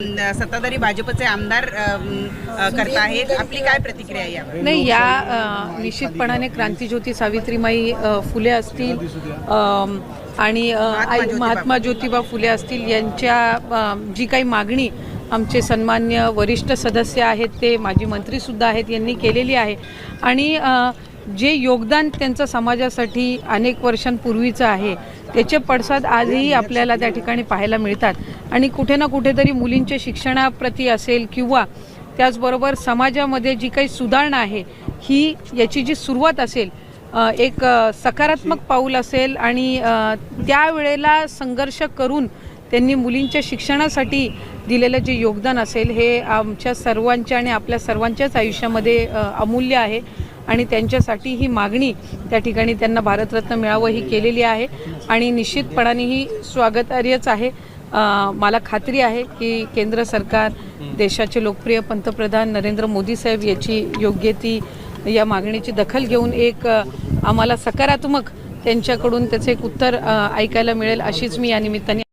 सत्ताधारी भाजपचे आमदार करता आहेत, आपली काय प्रतिक्रिया आहे यावर? नाही, या निश्चितपणाने क्रांतीज्योती सावित्रीबाई फुले असतील आणि महात्मा ज्योतिबा फुले असतील यांच्या जी काही मागणी आमचे सन्मान्य वरिष्ठ सदस्य आहेत, ते माजी मंत्रीसुद्धा आहेत, यांनी केलेली आहे आणि जे योगदान त्यांचं समाजासाठी अनेक वर्षांपूर्वीचं आहे त्याचे पडसाद आजही आपल्याला त्या ठिकाणी पाहायला मिळतात आणि कुठे ना कुठेतरी मुलींच्या शिक्षणाप्रती असेल किंवा त्याचबरोबर समाजामध्ये जी काही सुधारणा आहे ही याची जी सुरुवात असेल, एक सकारात्मक पाऊल असेल आणि त्यावेळेला संघर्ष करून त्यांनी मुलींच्या शिक्षणासाठी दिलेलं जे योगदान असेल हे आमच्या सर्वांच्या आणि आपल्या सर्वांच्याच आयुष्यामध्ये अमूल्य आहे आणि त्यांच्यासाठी ही मागणी त्या ठिकाणी त्यांना भारतरत्न मिळावं ही केलेली आहे आणि निश्चितपणाने ही स्वागतार्हच आहे। मला खात्री आहे की केंद्र सरकार, देशाचे लोकप्रिय पंतप्रधान नरेंद्र मोदी साहेब याची योग्य ती या मागणीची दखल घेऊन एक आम्हाला सकारात्मक त्यांच्याकडून त्याचे एक उत्तर ऐकायला मिळेल अशीच मी या निमित्ताने